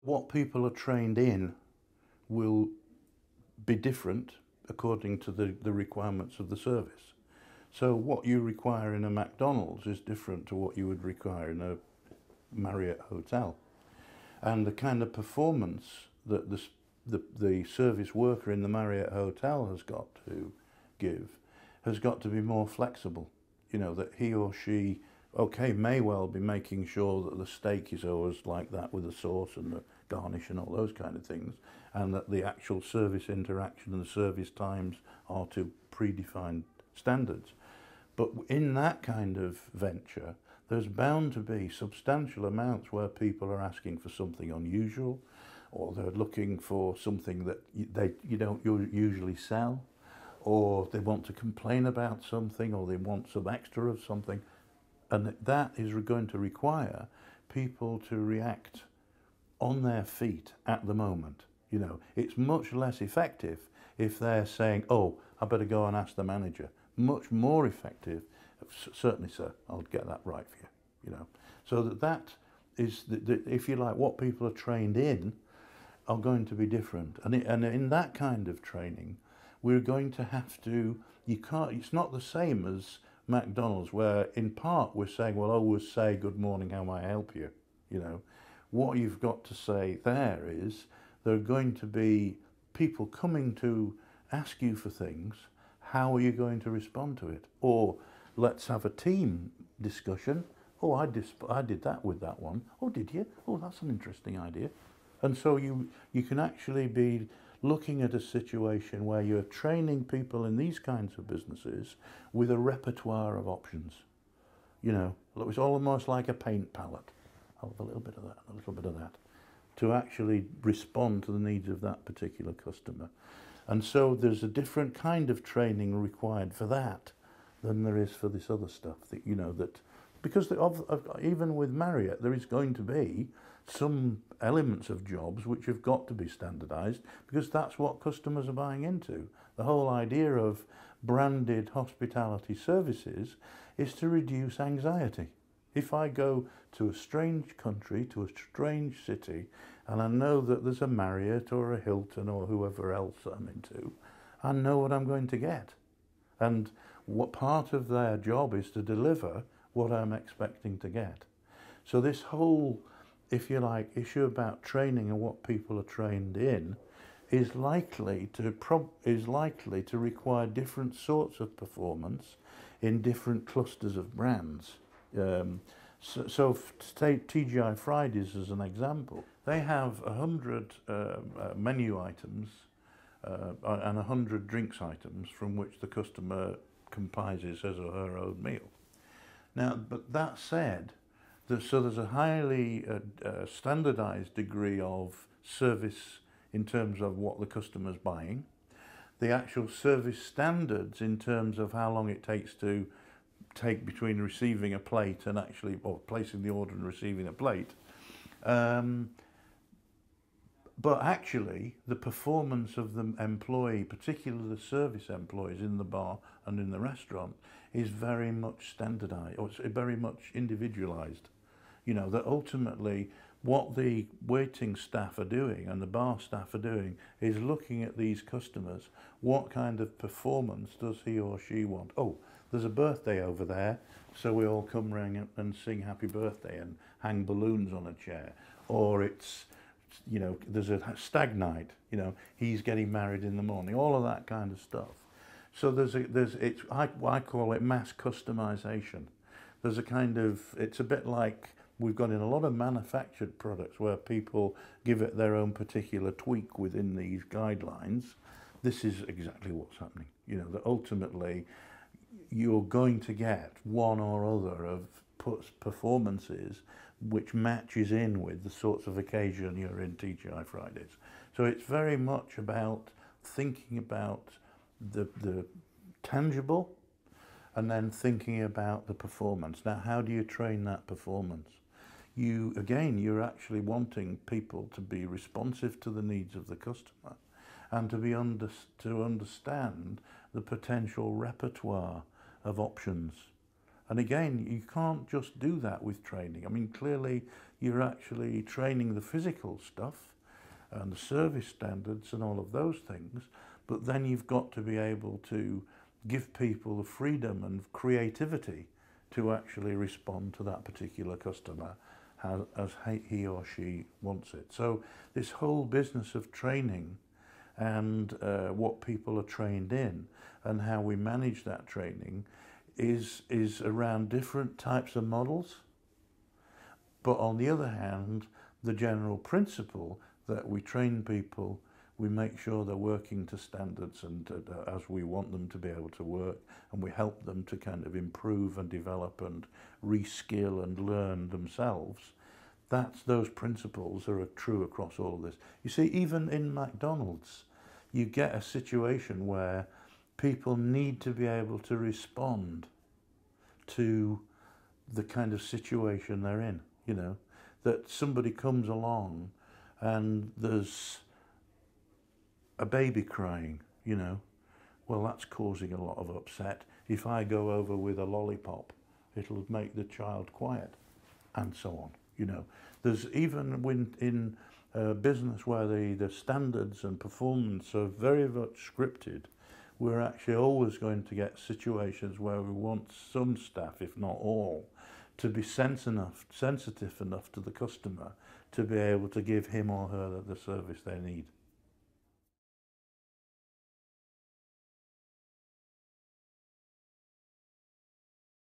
what people are trained in will be different according to the requirements of the service. So what you require in a McDonald's is different to what you would require in a Marriott hotel. And the kind of performance that the service worker in the Marriott hotel has got to give has got to be more flexible. You know, that he or she, okay, may well be making sure that the steak is always like that with the sauce and the garnish and all those kind of things, and that the actual service interaction and the service times are to predefined standards. But in that kind of venture, there's bound to be substantial amounts where people are asking for something unusual, or they're looking for something that you don't usually sell, or they want to complain about something, or they want some extra of something. And that is going to require people to react on their feet at the moment. You know, it's much less effective if they're saying, oh, I better go and ask the manager. Much more effective, certainly, sir, I'll get that right for you, you know. So that is, if you like, what people are trained in are going to be different. And in that kind of training, we're going to have to, it's not the same as McDonald's, where in part we're saying, well, always say good morning, how may I help you? You know, what you've got to say there is there are going to be people coming to ask you for things. How are you going to respond to it? Or let's have a team discussion. Oh, I did that with that one. Oh, did you? Oh, that's an interesting idea. And so you can actually be looking at a situation where you're training people in these kinds of businesses with a repertoire of options. You know, it's almost like a paint palette. I'll have a little bit of that, a little bit of that, to actually respond to the needs of that particular customer. And so there's a different kind of training required for that than there is for this other stuff that, you know, that, because even with Marriott, there is going to be some elements of jobs which have got to be standardized, because that's what customers are buying into. The whole idea of branded hospitality services is to reduce anxiety. If I go to a strange country, to a strange city, and I know that there's a Marriott or a Hilton or whoever else I'm into, I know what I'm going to get. And what part of their job is to deliver what I'm expecting to get. So this whole, if you like, issue about training and what people are trained in is likely to require different sorts of performance in different clusters of brands. So take TGI Fridays as an example. They have 100 menu items and 100 drinks items from which the customer comprises his or her own meal. Now, but that said, so there's a highly standardized degree of service in terms of what the customer's buying. The actual service standards in terms of how long it takes to take between receiving a plate and actually, or placing the order and receiving a plate. But actually, the performance of the employee, particularly the service employees in the bar and in the restaurant, is very much standardized, or it's very much individualized. You know, that ultimately what the waiting staff are doing and the bar staff are doing is looking at these customers. What kind of performance does he or she want? Oh, there's a birthday over there, so we all come round and sing happy birthday and hang balloons on a chair. Or it's, you know, there's a stag night, you know, he's getting married in the morning, all of that kind of stuff. So I call it mass customization. There's a kind of, it's a bit like we've got in a lot of manufactured products where people give it their own particular tweak within these guidelines. This is exactly what's happening. You know, that ultimately you're going to get one or other of performances which matches in with the sorts of occasion you're in TGI Fridays. So it's very much about thinking about the tangible and then thinking about the performance. Now, how do you train that performance? You're actually wanting people to be responsive to the needs of the customer and to understand the potential repertoire of options And again, you can't just do that with training. I mean, clearly you're actually training the physical stuff and the service standards and all of those things, but then you've got to be able to give people the freedom and creativity to actually respond to that particular customer as he or she wants it. So this whole business of training and what people are trained in and how we manage that training is around different types of models. But on the other hand, the general principle that we train people, we make sure they're working to standards and as we want them to be able to work, and we help them to kind of improve and develop and reskill and learn themselves. Those principles are true across all of this. You see, even in McDonald's, you get a situation where people need to be able to respond to the kind of situation they're in, you know, that somebody comes along and there's a baby crying, you know, well, that's causing a lot of upset. If I go over with a lollipop, it'll make the child quiet, and so on, you know. There's even when in business where the standards and performance are very much scripted, we're actually always going to get situations where we want some staff, if not all, to be sensitive enough to the customer to be able to give him or her the service they need.